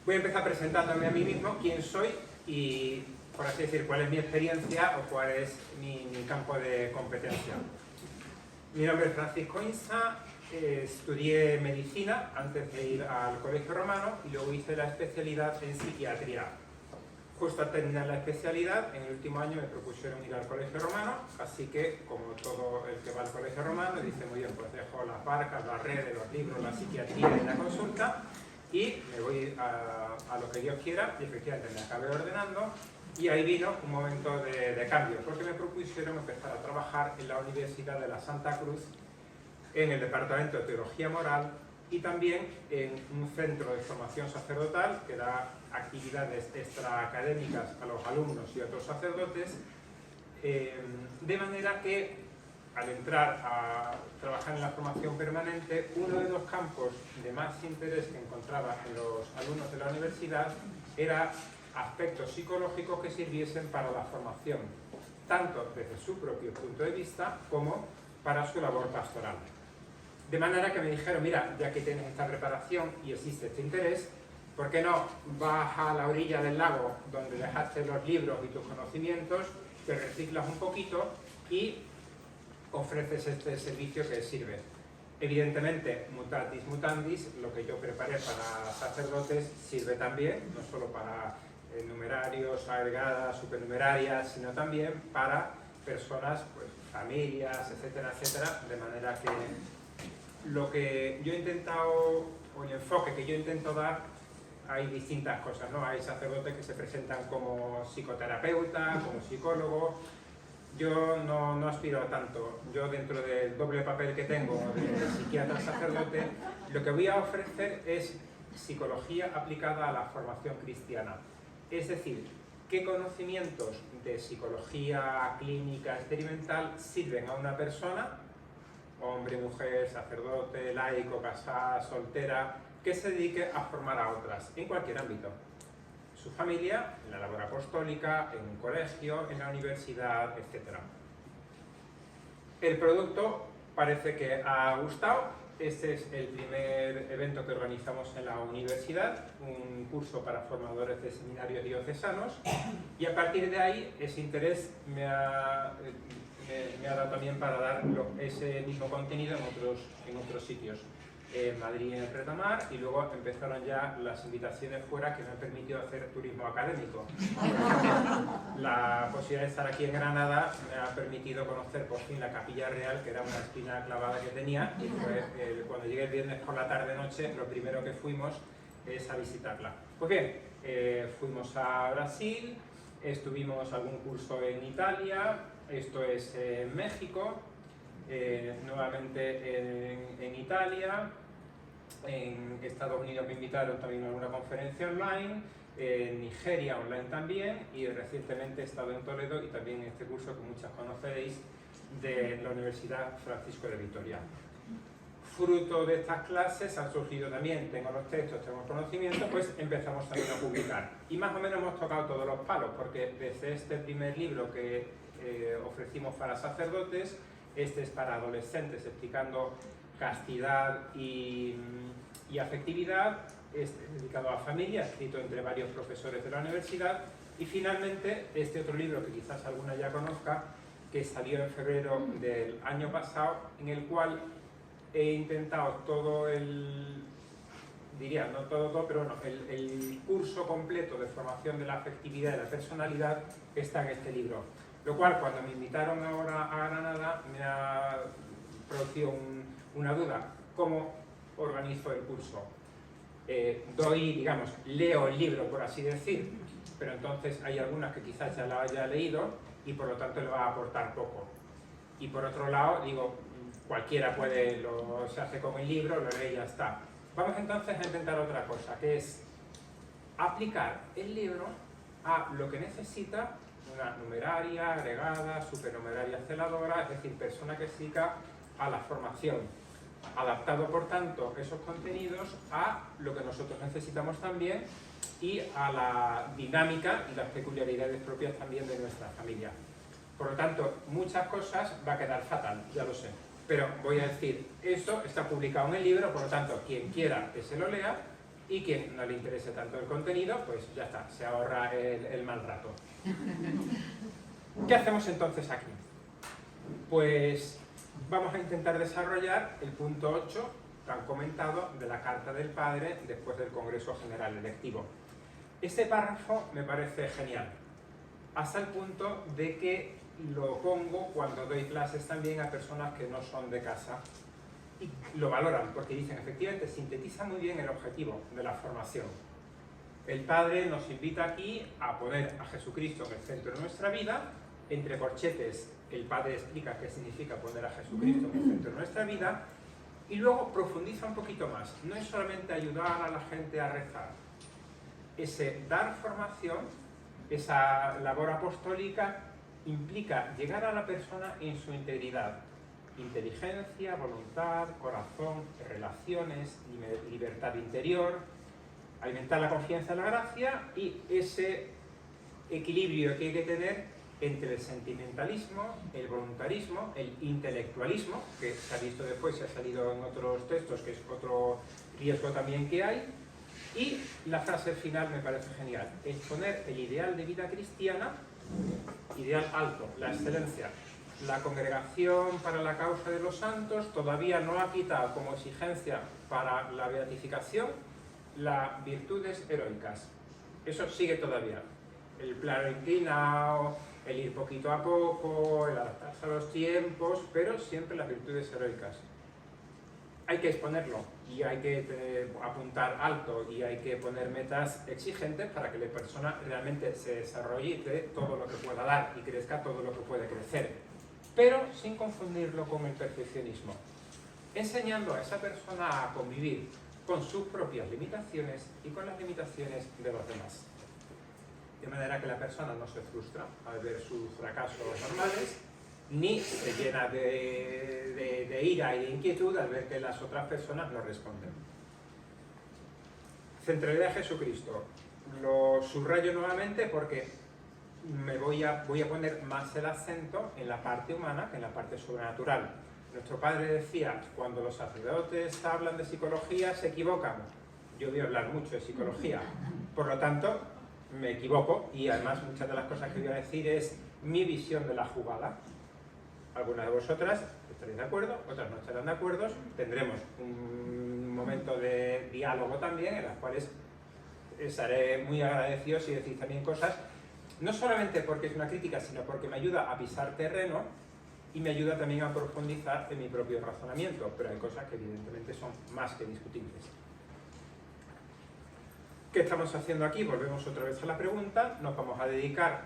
Voy a empezar presentándome a mí mismo, quién soy y, por así decir, cuál es mi experiencia o cuál es mi campo de competencia. Mi nombre es Francisco Insa, estudié medicina antes de ir al Colegio Romano y luego hice la especialidad en psiquiatría. Justo al terminar la especialidad, en el último año me propusieron ir al Colegio Romano, así que, como todo el que va al Colegio Romano, dice muy bien, pues dejo las barcas, las redes, los libros, la psiquiatría y la consulta y me voy a lo que Dios quiera, y efectivamente me acabé ordenando y ahí vino un momento de cambio, porque me propusieron empezar a trabajar en la Universidad de la Santa Cruz, en el Departamento de Teología Moral y también en un centro de formación sacerdotal que da actividades extraacadémicas a los alumnos y a otros sacerdotes, de manera que al entrar a trabajar en la formación permanente, uno de los campos de más interés que encontraba en los alumnos de la universidad era aspectos psicológicos que sirviesen para la formación, tanto desde su propio punto de vista como para su labor pastoral. De manera que me dijeron, mira, ya que tienes esta preparación y existe este interés, ¿por qué no vas a la orilla del lago donde dejaste los libros y tus conocimientos, te reciclas un poquito y ofreces este servicio que sirve? Evidentemente, mutatis mutandis, lo que yo preparé para sacerdotes sirve también, no solo para numerarios, agregadas, supernumerarias, sino también para personas, pues, familias, etcétera, etcétera, de manera que lo que yo he intentado, o el enfoque que yo intento dar, hay distintas cosas, ¿no? Hay sacerdotes que se presentan como psicoterapeuta, como psicólogo. Yo no aspiro a tanto. Yo, dentro del doble papel que tengo de psiquiatra sacerdote, lo que voy a ofrecer es psicología aplicada a la formación cristiana. Es decir, qué conocimientos de psicología clínica experimental sirven a una persona, hombre, mujer, sacerdote, laico, casada, soltera, que se dedique a formar a otras, en cualquier ámbito. Su familia, en la labor apostólica, en un colegio, en la universidad, etc. El producto parece que ha gustado. Este es el primer evento que organizamos en la universidad, un curso para formadores de seminarios diocesanos, y a partir de ahí ese interés me ha dado también para dar ese mismo contenido en otros sitios. En Madrid, en Retamar, y luego empezaron ya las invitaciones fuera que me han permitido hacer turismo académico. La posibilidad de estar aquí en Granada me ha permitido conocer por fin la Capilla Real, que era una espina clavada que tenía, y cuando llegué el viernes por la tarde-noche, lo primero que fuimos es a visitarla. Pues bien, fuimos a Brasil, estuvimos algún curso en Italia, esto es en México, nuevamente en Italia, en Estados Unidos me invitaron también a alguna conferencia online, en Nigeria online también, y recientemente he estado en Toledo y también en este curso que muchas conoceréis de la Universidad Francisco de Vitoria. Fruto de estas clases han surgido también, tengo los textos, tengo el conocimiento, pues empezamos también a publicar. Y más o menos hemos tocado todos los palos, porque desde este primer libro que ofrecimos para sacerdotes, este es para adolescentes explicando castidad y afectividad, este dedicado a familia, escrito entre varios profesores de la universidad, y finalmente este otro libro que quizás alguna ya conozca, que salió en febrero del año pasado, en el cual he intentado todo el, diría, no todo, pero bueno, el curso completo de formación de la afectividad y la personalidad está en este libro. Lo cual, cuando me invitaron ahora a Granada, me ha producido una duda. ¿Cómo organizo el curso? Leo el libro, por así decir, pero entonces hay algunas que quizás ya la haya leído y por lo tanto le va a aportar poco. Y por otro lado, digo, cualquiera puede, se hace con el libro, lo lee y ya está. Vamos entonces a intentar otra cosa, que es aplicar el libro a lo que necesita una numeraria, agregada, supernumeraria celadora, es decir, persona que se dedica a la formación, adaptado por tanto esos contenidos a lo que nosotros necesitamos también y a la dinámica y las peculiaridades propias también de nuestra familia. Por lo tanto, muchas cosas va a quedar fatal, ya lo sé, pero voy a decir, esto está publicado en el libro, por lo tanto, quien quiera que se lo lea, y quien no le interese tanto el contenido, pues ya está, se ahorra el mal rato. ¿Qué hacemos entonces aquí? Pues vamos a intentar desarrollar el punto 8, tan comentado, de la Carta del Padre después del Congreso General Electivo. Este párrafo me parece genial, hasta el punto de que lo pongo cuando doy clases también a personas que no son de casa y lo valoran, porque dicen, efectivamente, sintetiza muy bien el objetivo de la formación. El Padre nos invita aquí a poner a Jesucristo en el centro de nuestra vida. Entre corchetes, el Padre explica qué significa poner a Jesucristo en el centro de nuestra vida y luego profundiza un poquito más. No es solamente ayudar a la gente a rezar. Ese dar formación, esa labor apostólica, implica llegar a la persona en su integridad. Inteligencia, voluntad, corazón, relaciones, libertad interior, alimentar la confianza en la gracia y ese equilibrio que hay que tener entre el sentimentalismo, el voluntarismo, el intelectualismo, que se ha visto después, se ha salido en otros textos, que es otro riesgo también que hay, y la frase final me parece genial, exponer el ideal de vida cristiana, ideal alto, la excelencia. La congregación para la causa de los santos todavía no ha quitado como exigencia para la beatificación las virtudes heroicas. Eso sigue todavía. El plano inclinado, el ir poquito a poco, el adaptarse a los tiempos, pero siempre las virtudes heroicas. Hay que exponerlo y hay que apuntar alto y hay que poner metas exigentes para que la persona realmente se desarrolle de todo lo que pueda dar y crezca todo lo que puede crecer. Pero sin confundirlo con el perfeccionismo, enseñando a esa persona a convivir con sus propias limitaciones y con las limitaciones de los demás. De manera que la persona no se frustra al ver sus fracasos normales, ni se llena de ira y de inquietud al ver que las otras personas no responden. Centralidad de Jesucristo. Lo subrayo nuevamente porque voy a poner más el acento en la parte humana que en la parte sobrenatural. Nuestro padre decía, cuando los sacerdotes hablan de psicología se equivocan. Yo voy a hablar mucho de psicología, por lo tanto me equivoco y además muchas de las cosas que voy a decir es mi visión de la jugada. Algunas de vosotras estaréis de acuerdo, otras no estarán de acuerdo, tendremos un momento de diálogo también en las cuales estaré muy agradecido si decís también cosas, no solamente porque es una crítica, sino porque me ayuda a pisar terreno y me ayuda también a profundizar en mi propio razonamiento, pero hay cosas que evidentemente son más que discutibles. ¿Qué estamos haciendo aquí? Volvemos otra vez a la pregunta. Nos vamos a dedicar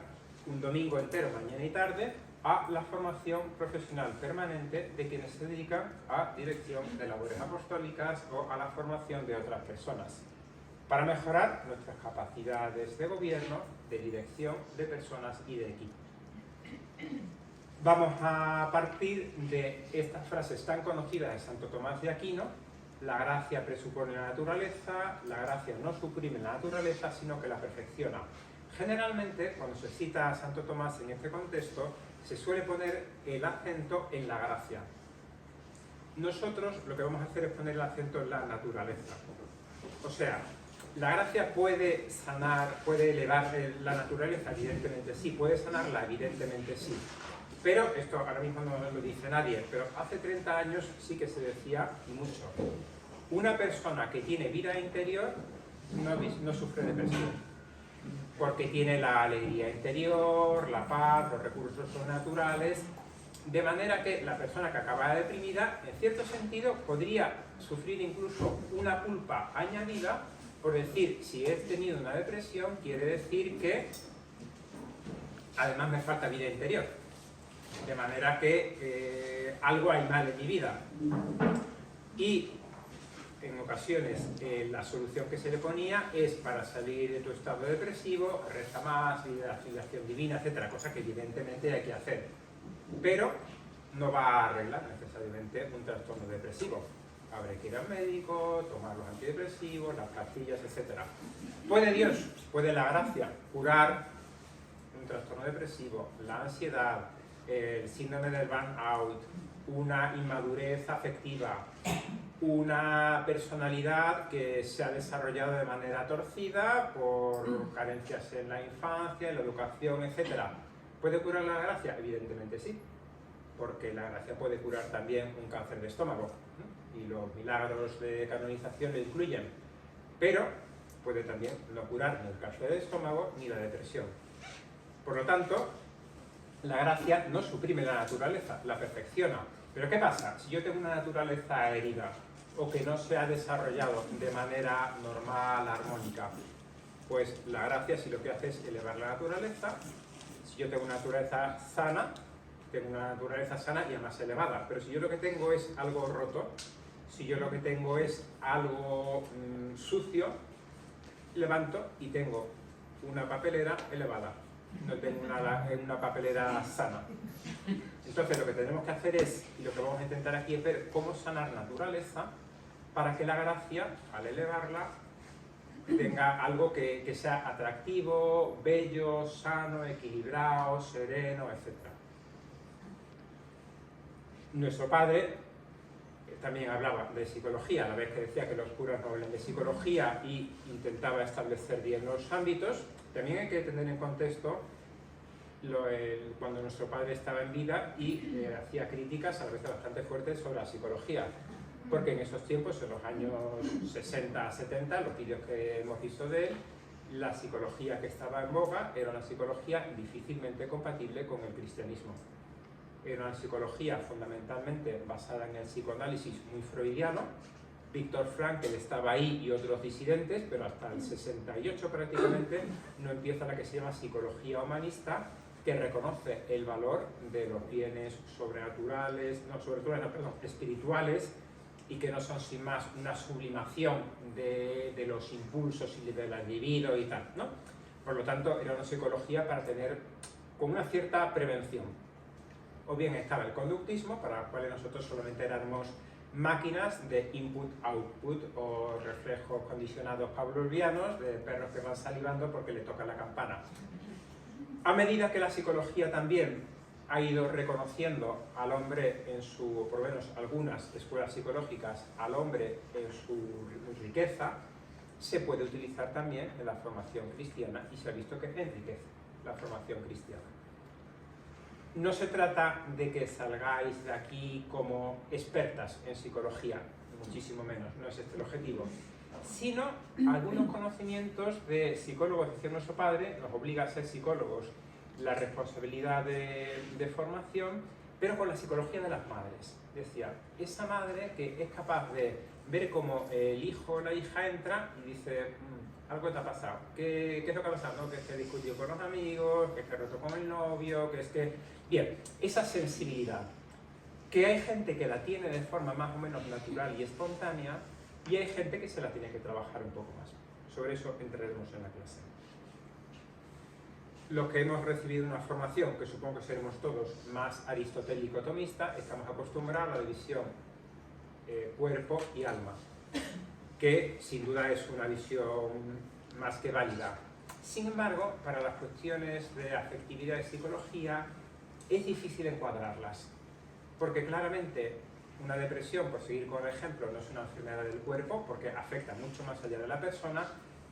un domingo entero, mañana y tarde, a la formación profesional permanente de quienes se dedican a dirección de labores apostólicas o a la formación de otras personas, para mejorar nuestras capacidades de gobierno, de dirección de personas y de equipo. Vamos a partir de estas frases tan conocidas de Santo Tomás de Aquino: la gracia presupone la naturaleza, la gracia no suprime la naturaleza, sino que la perfecciona. Generalmente, cuando se cita a Santo Tomás en este contexto, se suele poner el acento en la gracia. Nosotros lo que vamos a hacer es poner el acento en la naturaleza. O sea, la gracia puede sanar, puede elevar la naturaleza, evidentemente sí, puede sanarla, evidentemente sí. Pero, esto ahora mismo no lo dice nadie, pero hace 30 años sí que se decía y mucho. Una persona que tiene vida interior no sufre depresión, porque tiene la alegría interior, la paz, los recursos sobrenaturales, de manera que la persona que acaba deprimida, en cierto sentido, podría sufrir incluso una culpa añadida por decir, si he tenido una depresión, quiere decir que además me falta vida interior. De manera que algo hay mal en mi vida. Y en ocasiones la solución que se le ponía es, para salir de tu estado depresivo, reza más, la filiación divina, etcétera, cosa que evidentemente hay que hacer. Pero no va a arreglar necesariamente un trastorno depresivo. Habrá que ir al médico, tomar los antidepresivos, las pastillas, etcétera. ¿Puede Dios, puede la gracia curar un trastorno depresivo, la ansiedad, el síndrome del burnout, una inmadurez afectiva, una personalidad que se ha desarrollado de manera torcida por carencias en la infancia, en la educación, etc. ¿Puede curar la gracia? Evidentemente sí, porque la gracia puede curar también un cáncer de estómago, ¿no? Y los milagros de canonización lo incluyen, pero puede también no curar ni el cáncer de estómago ni la depresión. Por lo tanto, la gracia no suprime la naturaleza, la perfecciona. Pero ¿qué pasa? Si yo tengo una naturaleza herida o que no se ha desarrollado de manera normal, armónica, pues la gracia si lo que hace es elevar la naturaleza. Si yo tengo una naturaleza sana y además elevada, pero si yo lo que tengo es algo roto, si yo lo que tengo es algo sucio, levanto y tengo una papelera elevada, no tengo una papelera sana. Entonces lo que tenemos que hacer es, y lo que vamos a intentar aquí es ver cómo sanar naturaleza para que la gracia, al elevarla, tenga algo que sea atractivo, bello, sano, equilibrado, sereno, etc. Nuestro padre también hablaba de psicología, a la vez que decía que los curas no hablan de psicología y intentaba establecer bien los ámbitos. También hay que tener en contexto cuando nuestro padre estaba en vida y hacía críticas a la vez bastante fuertes sobre la psicología, porque en esos tiempos, en los años 60, 70, los vídeos que hemos visto de él, la psicología que estaba en boga era una psicología difícilmente compatible con el cristianismo. Era una psicología fundamentalmente basada en el psicoanálisis muy freudiano. Viktor Frankl estaba ahí y otros disidentes, pero hasta el 68 prácticamente no empieza la que se llama psicología humanista, que reconoce el valor de los bienes espirituales, y que no son sin más una sublimación de los impulsos y del individuo y tal, ¿no? Por lo tanto, era una psicología para tener con una cierta prevención. O bien estaba el conductismo, para el cual nosotros solamente éramos máquinas de input-output o reflejos condicionados pavlovianos de perros que van salivando porque le toca la campana. A medida que la psicología también ha ido reconociendo al hombre por lo menos algunas escuelas psicológicas, al hombre en su riqueza, se puede utilizar también en la formación cristiana y se ha visto que enriquece la formación cristiana. No se trata de que salgáis de aquí como expertas en psicología, muchísimo menos, no es este el objetivo, sino algunos conocimientos de psicólogos. Decía nuestro padre, nos obliga a ser psicólogos la responsabilidad de formación, pero con la psicología de las madres. Decía, esa madre que es capaz de ver cómo el hijo o la hija entra y dice, algo te ha pasado. ¿Qué es lo que ha pasado? ¿No? Que es que discutió con los amigos, que es que roto con el novio, que es que... Bien, esa sensibilidad, que hay gente que la tiene de forma más o menos natural y espontánea, y hay gente que se la tiene que trabajar un poco más. Sobre eso entraremos en la clase. Los que hemos recibido una formación, que supongo que seremos todos más aristotélico-tomista, estamos acostumbrados a la división cuerpo y alma, que sin duda es una visión más que válida. Sin embargo, para las cuestiones de afectividad y psicología es difícil encuadrarlas, porque claramente una depresión, por seguir con el ejemplo, no es una enfermedad del cuerpo, porque afecta mucho más allá de la persona,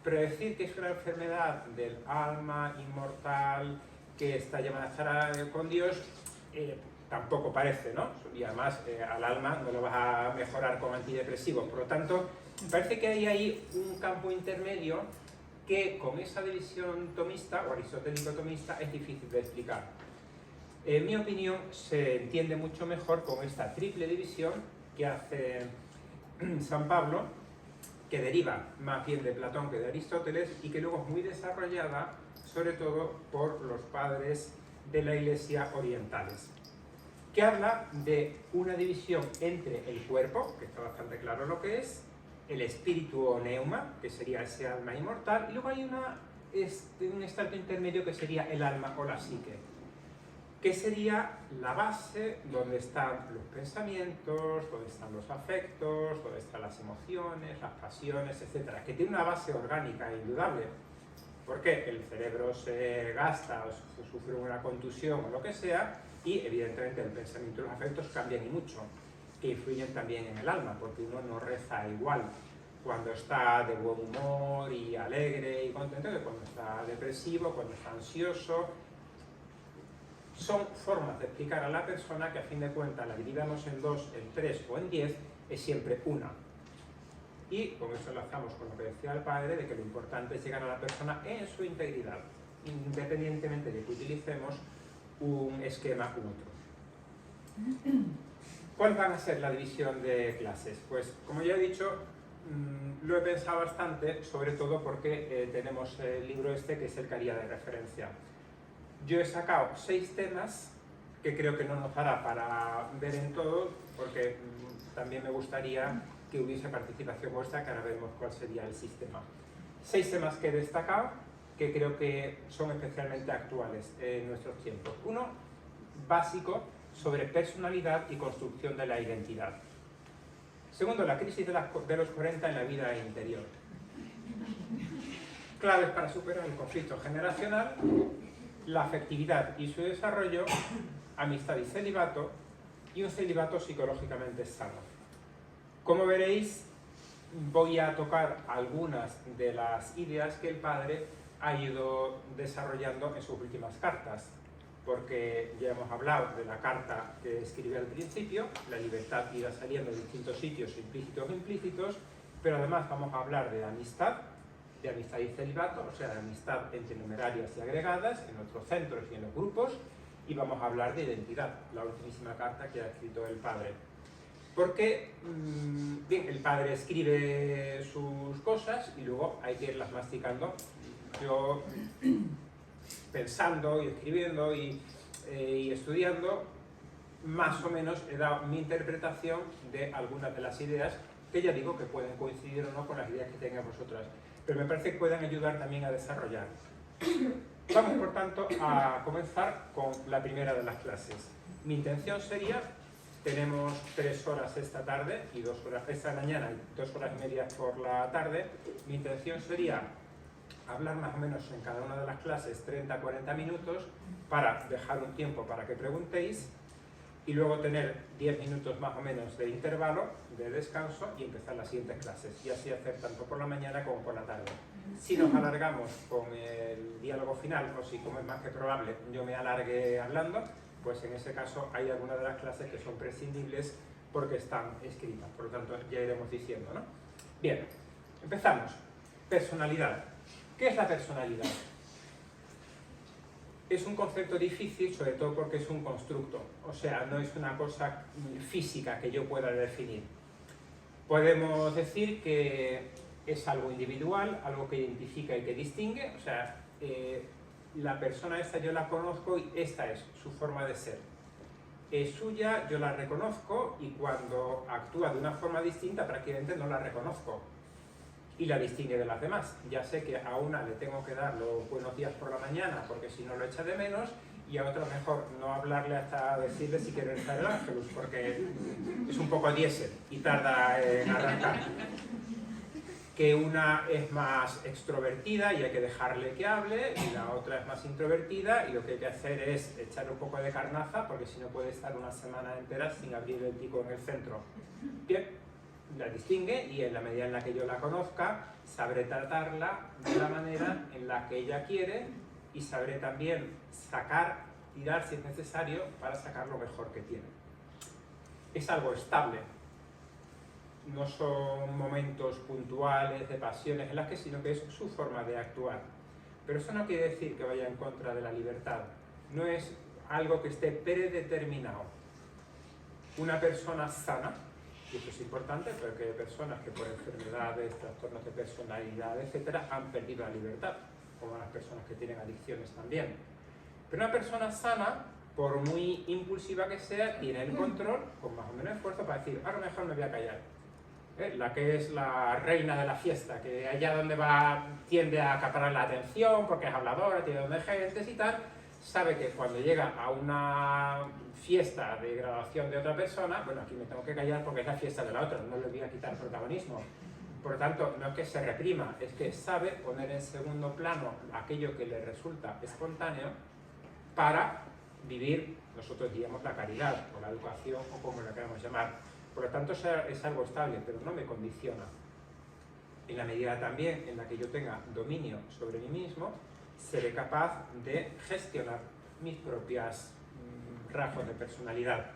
pero decir que es una enfermedad del alma inmortal que está llamada a estar con Dios, tampoco parece, ¿no? Y además al alma no lo vas a mejorar con antidepresivos. Por lo tanto, parece que hay ahí un campo intermedio que con esa división tomista o aristotélico-tomista es difícil de explicar. En mi opinión, se entiende mucho mejor con esta triple división que hace San Pablo, que deriva más bien de Platón que de Aristóteles y que luego es muy desarrollada, sobre todo por los padres de la Iglesia orientales, que habla de una división entre el cuerpo, que está bastante claro lo que es, el espíritu o neuma, que sería ese alma inmortal, y luego hay un estrato intermedio que sería el alma o la psique, que sería la base donde están los pensamientos, donde están los afectos, donde están las emociones, las pasiones, etc. Que tiene una base orgánica indudable, porque el cerebro se gasta o se sufre una contusión o lo que sea, y evidentemente el pensamiento y los afectos cambian y mucho. que influyen también en el alma, porque uno no reza igual cuando está de buen humor y alegre y contento que cuando está depresivo, cuando está ansioso. Son formas de explicar a la persona que a fin de cuentas la dividamos en 2, en 3 o en 10, es siempre una. Y con eso enlazamos con lo que decía el padre, de que lo importante es llegar a la persona en su integridad, independientemente de que utilicemos un esquema u otro. ¿Cuál van a ser la división de clases? Pues, como ya he dicho, lo he pensado bastante, sobre todo porque tenemos el libro este que es el que haría de referencia. Yo he sacado 6 temas que creo que no nos dará para ver en todo, porque también me gustaría que hubiese participación vuestra, que ahora veremos cuál sería el sistema. 6 temas que he destacado, que creo que son especialmente actuales en nuestros tiempos. Uno, básico, sobre personalidad y construcción de la identidad. Segundo, la crisis de los 40 en la vida interior. Claves para superar el conflicto generacional, la afectividad y su desarrollo, amistad y celibato, y un celibato psicológicamente sano. Como veréis, voy a tocar algunas de las ideas que el padre ha ido desarrollando en sus últimas cartas, porque ya hemos hablado de la carta que escribió al principio, la libertad irá saliendo de distintos sitios, implícitos e implícitos, pero además vamos a hablar de amistad y celibato, o sea, de amistad entre numerarias y agregadas, en nuestros centros y en los grupos, y vamos a hablar de identidad, la ultimísima carta que ha escrito el padre. Porque, bien, el padre escribe sus cosas y luego hay que irlas masticando. Yo, pensando y escribiendo y estudiando, más o menos he dado mi interpretación de algunas de las ideas que ya digo que pueden coincidir o no con las ideas que tengáis vosotras, pero me parece que pueden ayudar también a desarrollar. Vamos, por tanto, a comenzar con la primera de las clases. Mi intención sería, tenemos 3 horas esta tarde y 2 horas esta mañana y 2 horas y media por la tarde. Mi intención sería hablar más o menos en cada una de las clases 30-40 minutos para dejar un tiempo para que preguntéis y luego tener 10 minutos más o menos de intervalo, de descanso y empezar las siguientes clases y así hacer tanto por la mañana como por la tarde. Si nos alargamos con el diálogo final o si, como es más que probable, yo me alargue hablando, pues en ese caso hay algunas de las clases que son prescindibles porque están escritas, por lo tanto ya iremos diciendo, ¿no? Bien, empezamos. Personalidad. ¿Qué es la personalidad? Es un concepto difícil, sobre todo porque es un constructo, o sea, no es una cosa física que yo pueda definir. Podemos decir que es algo individual, algo que identifica y que distingue, o sea, la persona esta yo la conozco y esta es su forma de ser. Es suya, yo la reconozco y cuando actúa de una forma distinta prácticamente no la reconozco y la distingue de las demás. Ya sé que a una le tengo que dar los buenos días por la mañana porque si no lo echa de menos y a otra mejor no hablarle hasta decirle si quiere rezar el ángelus porque es un poco diésel y tarda en arrancar. Que una es más extrovertida y hay que dejarle que hable y la otra es más introvertida y lo que hay que hacer es echarle un poco de carnaza porque si no puede estar una semana entera sin abrir el pico en el centro. Bien, la distingue y en la medida en la que yo la conozca sabré tratarla de la manera en la que ella quiere y sabré también tirar si es necesario para sacar lo mejor que tiene. Es algo estable. No son momentos puntuales de pasiones en las que, sino que es su forma de actuar. Pero eso no quiere decir que vaya en contra de la libertad. No es algo que esté predeterminado. Una persona sana, y eso es importante porque hay personas que por enfermedades, trastornos de personalidad, etcétera, han perdido la libertad, como las personas que tienen adicciones también. Pero una persona sana, por muy impulsiva que sea, tiene el control, con más o menos esfuerzo, para decir, ahora mejor me voy a callar. La que es la reina de la fiesta, que allá donde va tiende a acaparar la atención porque es habladora, tiene donde gentes y tal, sabe que cuando llega a una fiesta de graduación de otra persona, bueno, aquí me tengo que callar porque es la fiesta de la otra, no le voy a quitar protagonismo. Por lo tanto, no es que se reprima, es que sabe poner en segundo plano aquello que le resulta espontáneo para vivir, nosotros diríamos la caridad o la educación o como lo queramos llamar. Por lo tanto, es algo estable, pero no me condiciona. En la medida también en la que yo tenga dominio sobre mí mismo, seré capaz de gestionar mis propios rasgos de personalidad.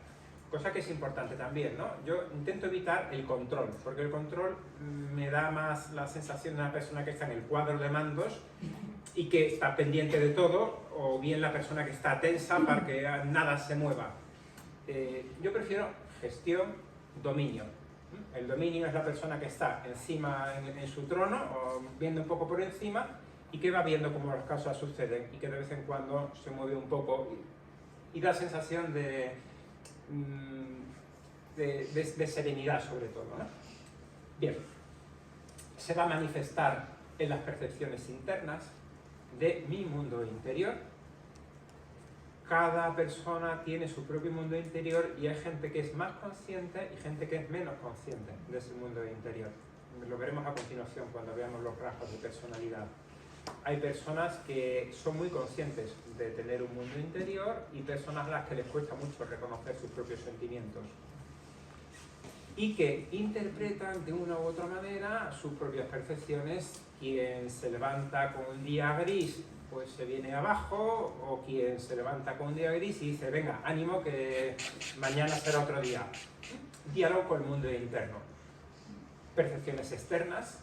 Cosa que es importante también, ¿no? Yo intento evitar el control, porque el control me da más la sensación de una persona que está en el cuadro de mandos y que está pendiente de todo, o bien la persona que está tensa para que nada se mueva. Yo prefiero gestión, dominio. El dominio es la persona que está encima en su trono, o viendo un poco por encima, y que va viendo cómo las cosas suceden, y que de vez en cuando se mueve un poco y da sensación de serenidad sobre todo, ¿no? Bien, se va a manifestar en las percepciones internas de mi mundo interior. Cada persona tiene su propio mundo interior y hay gente que es más consciente y gente que es menos consciente de ese mundo interior. Lo veremos a continuación cuando veamos los rasgos de personalidad. Hay personas que son muy conscientes de tener un mundo interior y personas a las que les cuesta mucho reconocer sus propios sentimientos y que interpretan de una u otra manera sus propias percepciones. Quien se levanta con un día gris pues se viene abajo, o quien se levanta con un día gris y dice venga, ánimo que mañana será otro día. Diálogo con el mundo interno. Percepciones externas,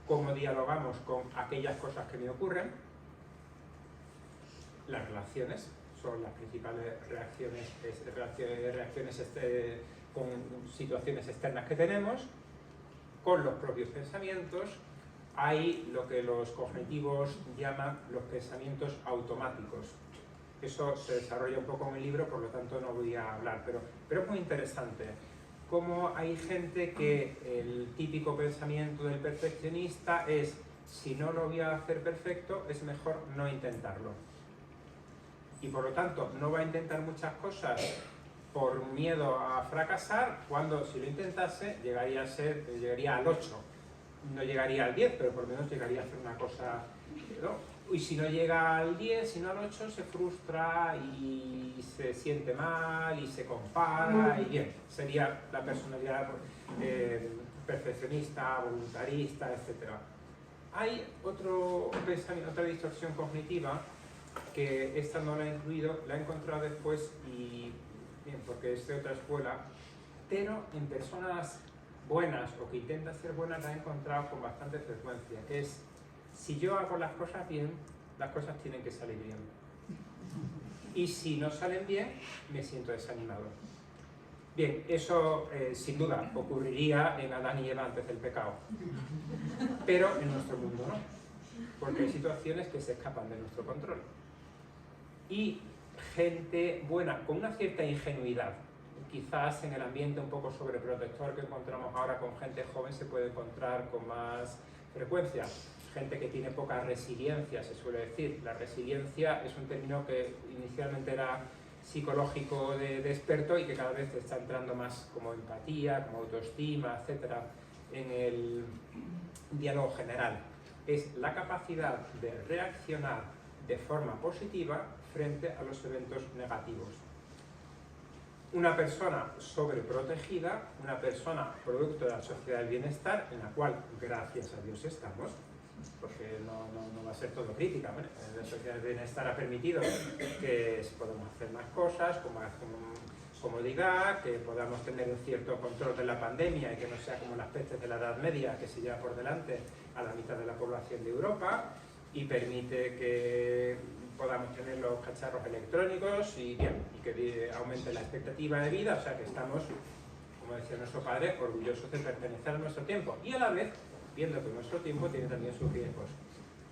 cómo dialogamos con aquellas cosas que me ocurren. Las relaciones son las principales reacciones con situaciones externas que tenemos. Con los propios pensamientos hay lo que los cognitivos llaman los pensamientos automáticos. Eso se desarrolla un poco en el libro, por lo tanto no voy a hablar, pero es muy interesante. Cómo hay gente que el típico pensamiento del perfeccionista es: si no lo voy a hacer perfecto, es mejor no intentarlo. Y por lo tanto no va a intentar muchas cosas por miedo a fracasar, cuando si lo intentase llegaría al 8. No llegaría al 10, pero por lo menos llegaría a hacer una cosa, ¿no? Y si no llega al 10, si no al 8, se frustra y se siente mal y se compara, y bien, sería la personalidad perfeccionista, voluntarista, etc. Hay otra distorsión cognitiva que esta no la he incluido, la he encontrado después, y bien, porque es de otra escuela, pero en personas buenas o que intentan ser buenas la he encontrado con bastante frecuencia, que es: si yo hago las cosas bien, las cosas tienen que salir bien. Y si no salen bien, me siento desanimado. Bien, eso sin duda ocurriría en Adán y Eva antes del pecado. Pero en nuestro mundo no, porque hay situaciones que se escapan de nuestro control. Y gente buena, con una cierta ingenuidad, quizás en el ambiente un poco sobreprotector que encontramos ahora con gente joven se puede encontrar con más frecuencia. Gente que tiene poca resiliencia, se suele decir. La resiliencia es un término que inicialmente era psicológico de experto y que cada vez está entrando más como empatía, como autoestima, etc. en el diálogo general. Es la capacidad de reaccionar de forma positiva frente a los eventos negativos. Una persona sobreprotegida, una persona producto de la sociedad del bienestar, en la cual, gracias a Dios, estamos, porque no va a ser todo crítica. Bueno, la sociedad del bienestar ha permitido que podamos hacer más cosas, con más comodidad, que podamos tener un cierto control de la pandemia y que no sea como las pestes de la Edad Media, que se lleva por delante a la mitad de la población de Europa, y permite que podamos tener los cacharros electrónicos y que aumente la expectativa de vida. O sea que estamos, como decía nuestro padre, orgullosos de pertenecer a nuestro tiempo, y a la vez viendo que nuestro tiempo tiene también sus riesgos.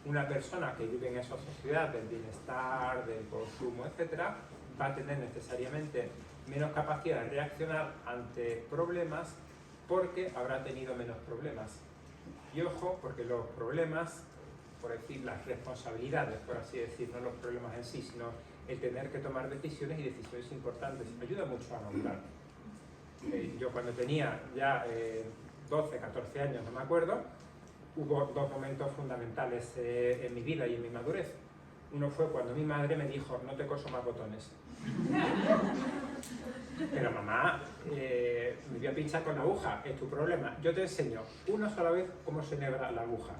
Una persona que vive en esa sociedad del bienestar, del consumo, etc., va a tener necesariamente menos capacidad de reaccionar ante problemas porque habrá tenido menos problemas. Y ojo, porque los problemas, por decir, las responsabilidades, por así decir, no los problemas en sí, sino el tener que tomar decisiones, y decisiones importantes, ayuda mucho a madurar. Yo cuando tenía ya 12, 14 años, no me acuerdo, hubo dos momentos fundamentales en mi vida y en mi madurez. Uno fue cuando mi madre me dijo: no te coso más botones. Pero mamá, me voy a pinchar con la aguja, es tu problema. Yo te enseño una sola vez cómo se enhebra la aguja.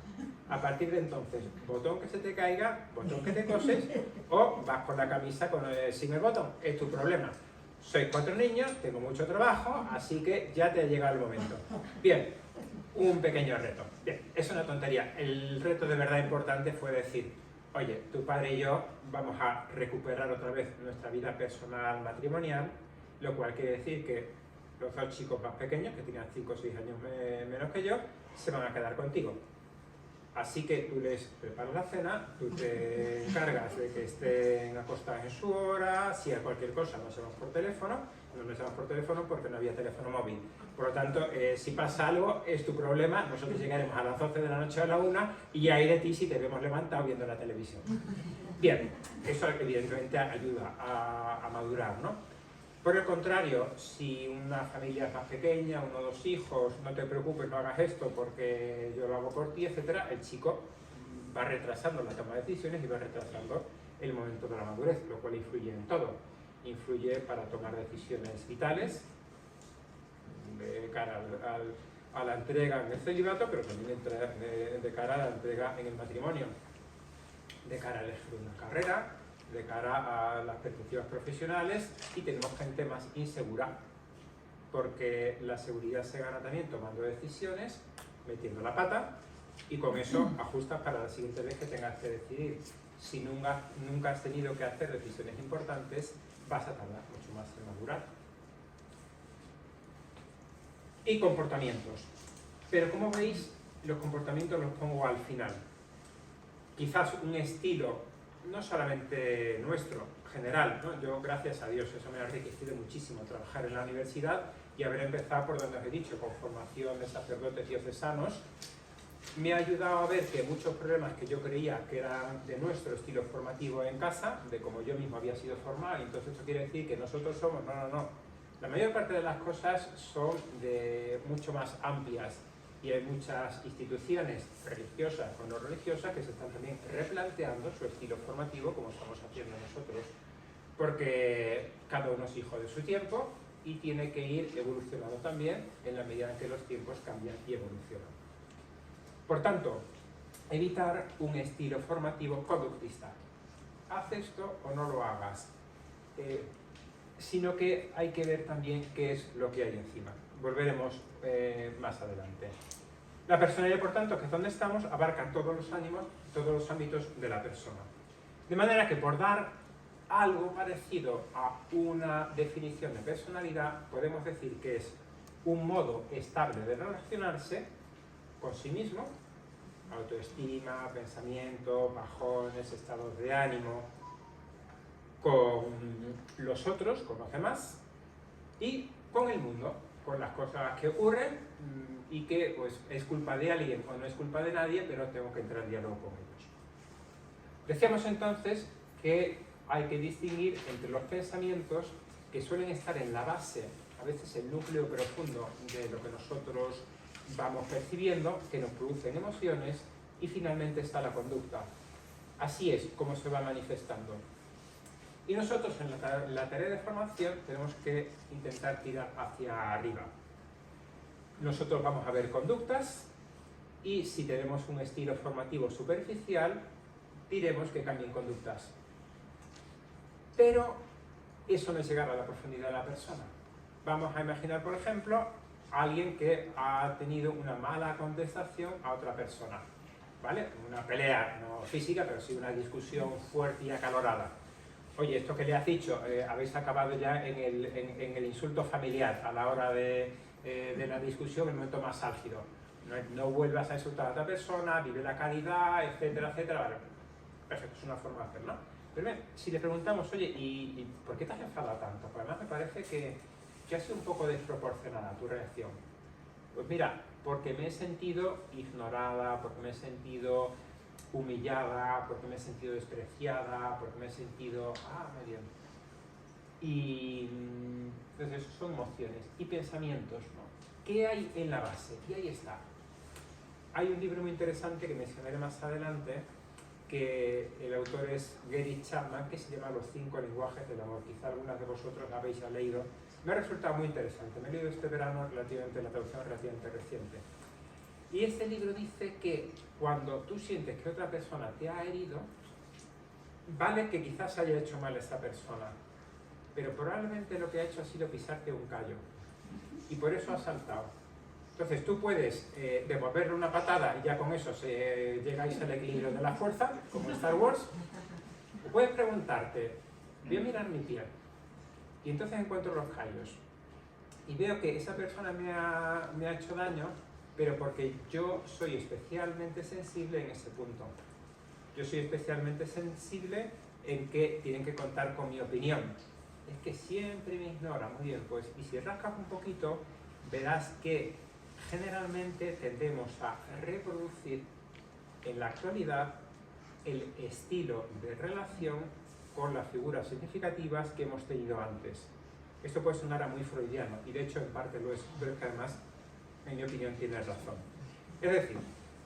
A partir de entonces, botón que se te caiga, botón que te coses, o vas con la camisa sin el botón, es tu problema. Sois 4 niños, tengo mucho trabajo, así que ya te ha llegado el momento. Bien, un pequeño reto. Bien, es una tontería. El reto de verdad importante fue decir, oye, tu padre y yo vamos a recuperar otra vez nuestra vida personal matrimonial, lo cual quiere decir que los 2 chicos más pequeños, que tenían 5 o 6 años menos que yo, se van a quedar contigo. Así que tú les preparas la cena, tú te encargas de que estén acostados en su hora, si hay cualquier cosa nos llamamos por teléfono, no nos llamamos por teléfono porque no había teléfono móvil. Por lo tanto, si pasa algo, es tu problema, nosotros llegaremos a las 12 de la noche o a la 1 y hay de ti si te vemos levantado viendo la televisión. Bien, eso evidentemente ayuda a madurar, ¿no? Por el contrario, si una familia es más pequeña, 1 o 2 hijos, no te preocupes, no hagas esto porque yo lo hago por ti, etc., el chico va retrasando la toma de decisiones y va retrasando el momento de la madurez, lo cual influye en todo. Influye para tomar decisiones vitales, de cara a la entrega en el celibato, pero también de cara a la entrega en el matrimonio, de cara a elegir una carrera, de cara a las perspectivas profesionales, y tenemos gente más insegura, porque la seguridad se gana también tomando decisiones, metiendo la pata, y con eso ajustas para la siguiente vez que tengas que decidir. Si nunca has tenido que hacer decisiones importantes, vas a tardar mucho más en madurar. Y comportamientos. Pero como veis, los comportamientos los pongo al final. Quizás un estilo no solamente nuestro, general, ¿no? Yo, gracias a Dios, eso me ha enriquecido muchísimo, trabajar en la universidad y haber empezado por donde os he dicho, con formación de sacerdotes diocesanos, me ha ayudado a ver que muchos problemas que yo creía que eran de nuestro estilo formativo en casa, de como yo mismo había sido formado, y entonces eso quiere decir que nosotros somos, no. La mayor parte de las cosas son de mucho más amplias, y hay muchas instituciones religiosas o no religiosas que se están también replanteando su estilo formativo, como estamos haciendo nosotros, porque cada uno es hijo de su tiempo y tiene que ir evolucionando también en la medida en que los tiempos cambian y evolucionan. Por tanto, evitar un estilo formativo conductista. Haz esto o no lo hagas, sino que hay que ver también qué es lo que hay encima. Volveremos más adelante. La personalidad, por tanto, que es donde estamos, abarca todos los ánimos, todos los ámbitos de la persona. De manera que por dar algo parecido a una definición de personalidad, podemos decir que es un modo estable de relacionarse con sí mismo, autoestima, pensamiento, bajones, estados de ánimo, con los otros, con los demás, y con el mundo, con las cosas que ocurren y que pues, es culpa de alguien o no es culpa de nadie, pero tengo que entrar en diálogo con ellos. Decíamos entonces que hay que distinguir entre los pensamientos que suelen estar en la base, a veces el núcleo profundo de lo que nosotros vamos percibiendo, que nos producen emociones, y finalmente está la conducta. Así es como se va manifestando. Y nosotros en la tarea de formación tenemos que intentar tirar hacia arriba. Nosotros vamos a ver conductas y si tenemos un estilo formativo superficial, diremos que cambien conductas. Pero eso no es llegar a la profundidad de la persona. Vamos a imaginar, por ejemplo, a alguien que ha tenido una mala contestación a otra persona, ¿vale? Una pelea, no física, pero sí una discusión fuerte y acalorada. Oye, esto que le has dicho, habéis acabado ya en el insulto familiar a la hora de la discusión, el momento más álgido. No vuelvas a insultar a otra persona, vive la caridad, etcétera, etcétera. Vale, perfecto, es una forma de hacerlo. Pero bien, si le preguntamos, oye, ¿y por qué te has enfadado tanto? Pues además me parece que ha sido un poco desproporcionada tu reacción. Pues mira, porque me he sentido ignorada, porque me he sentido humillada, porque me he sentido despreciada, porque me he sentido... muy bien. Y entonces eso son emociones y pensamientos, ¿no? ¿Qué hay en la base? Y ahí está. Hay un libro muy interesante que mencionaré más adelante, que el autor es Gary Chapman, que se llama Los 5 lenguajes del amor. Quizá algunas de vosotros la habéis leído. Me ha resultado muy interesante. Me he leído este verano relativamente, la traducción relativamente reciente. Y este libro dice que cuando tú sientes que otra persona te ha herido, vale que quizás haya hecho mal esta persona, pero probablemente lo que ha hecho ha sido pisarte un callo. Y por eso ha saltado. Entonces tú puedes devolverle una patada y ya con eso llegáis al equilibrio de la fuerza, como en Star Wars. O puedes preguntarte, voy a mirar mi piel. Y entonces encuentro los callos. Y veo que esa persona me ha hecho daño, pero porque yo soy especialmente sensible en ese punto. Yo soy especialmente sensible en que tienen que contar con mi opinión. Es que siempre me ignora. Muy bien, pues, y si rascas un poquito, verás que generalmente tendemos a reproducir en la actualidad el estilo de relación con las figuras significativas que hemos tenido antes. Esto puede sonar a muy freudiano, y de hecho en parte lo es, pero es que además, en mi opinión, tiene razón. Es decir,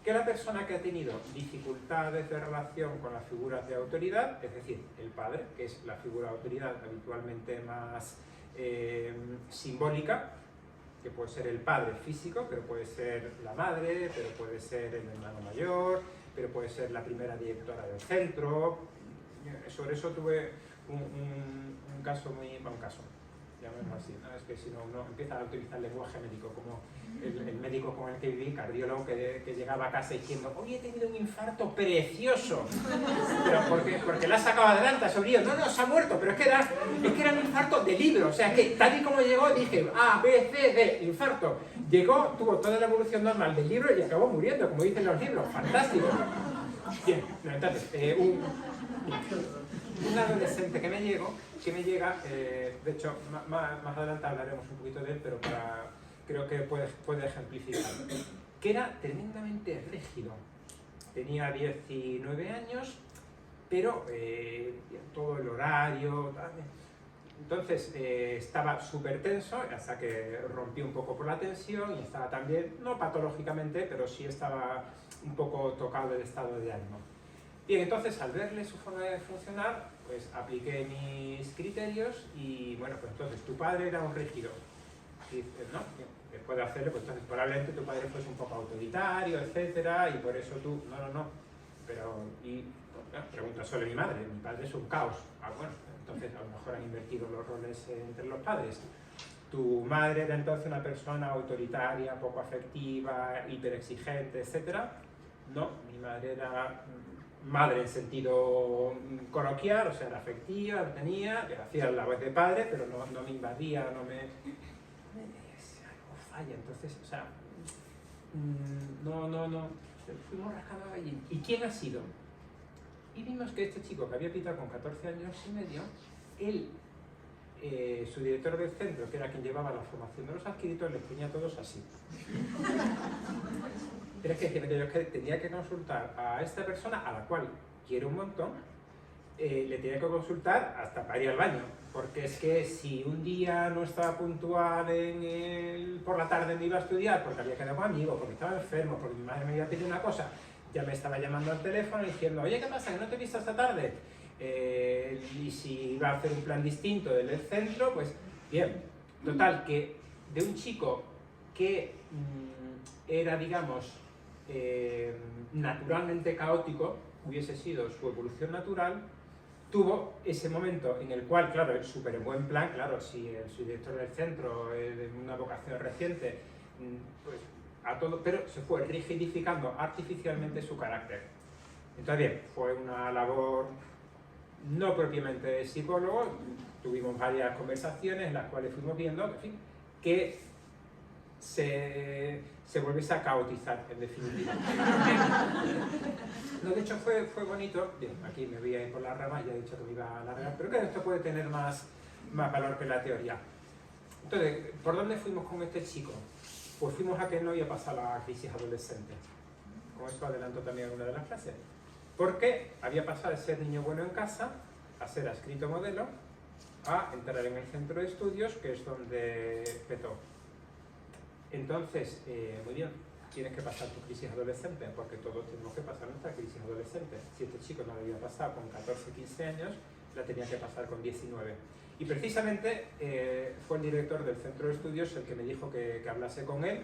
que la persona que ha tenido dificultades de relación con las figuras de autoridad, es decir, el padre, que es la figura de autoridad habitualmente más simbólica, que puede ser el padre físico, pero puede ser la madre, pero puede ser el hermano mayor, pero puede ser la primera directora del centro. Sobre eso tuve un caso llamémoslo así, ¿no? Es que si no uno empieza a utilizar el lenguaje médico, como el médico con el que viví, cardiólogo, que llegaba a casa diciendo, hoy he tenido un infarto precioso, pero porque la ha sacado adelante, ha sobrevivido. No, se ha muerto, pero es que era un infarto de libro, o sea, que tal y como llegó, dije, A, B, C, D, infarto. Llegó, tuvo toda la evolución normal del libro y acabó muriendo, como dicen los libros, fantástico. Bien, entonces, un adolescente que me llega, de hecho, más adelante hablaremos un poquito de él, pero creo que puede ejemplificar, que era tremendamente rígido. Tenía 19 años, pero todo el horario, entonces estaba súper tenso, hasta que rompí un poco por la tensión, y estaba también, no patológicamente, pero sí estaba un poco tocado del estado de ánimo. Bien, entonces al verle su forma de funcionar, pues apliqué mis criterios y bueno, pues entonces tu padre era un rígido. Y dices, no, después de hacerlo, pues entonces probablemente tu padre fuese un poco autoritario, etcétera, y por eso tú, no. Pero, y bueno, pregunta sobre mi madre, mi padre es un caos. Ah, bueno, entonces a lo mejor han invertido los roles entre los padres. Tu madre era entonces una persona autoritaria, poco afectiva, hiperexigente, etcétera. No, mi madre era madre en sentido coloquial, o sea, era afectiva, tenía, hacía la voz de padre, pero no me invadía, algo falla, entonces, o sea, no, fuimos rascando allí. ¿Y quién ha sido? Y vimos que este chico que había pitado con 14 años y medio, él, su director del centro, que era quien llevaba la formación de los adscritos, les tenía todos así. Pero es que tenía que consultar a esta persona, a la cual quiero un montón, le tenía que consultar hasta para ir al baño, porque es que si un día no estaba puntual por la tarde me iba a estudiar, porque había quedado con amigos, porque estaba enfermo, porque mi madre me había pedido una cosa, ya me estaba llamando al teléfono diciendo, oye, ¿qué pasa? ¿Que no te he visto esta tarde? Y si iba a hacer un plan distinto del centro, pues bien. Total, que de un chico que era, digamos, naturalmente caótico, hubiese sido su evolución natural, tuvo ese momento en el cual, claro, es súper buen plan, claro, si el subdirector del centro de una vocación reciente, pues a todo, pero se fue rigidificando artificialmente su carácter. Entonces, bien, fue una labor no propiamente de psicólogo, tuvimos varias conversaciones en las cuales fuimos viendo, en fin, que se volviese a caotizar, en definitiva. No, de hecho fue bonito. Bien, aquí me voy a ir por las ramas, ya he dicho que me iba a alargar, pero claro, esto puede tener más valor que la teoría. Entonces, ¿por dónde fuimos con este chico? Pues fuimos a que no había pasado la crisis adolescente. Con esto adelanto también una de las clases. Porque había pasado de ser niño bueno en casa a ser adscrito modelo, a entrar en el centro de estudios, que es donde petó. Entonces, muy bien, tienes que pasar tu crisis adolescente, porque todos tenemos que pasar nuestra crisis adolescente. Si este chico no la había pasado con 14, 15 años, la tenía que pasar con 19. Y precisamente fue el director del centro de estudios el que me dijo que hablase con él,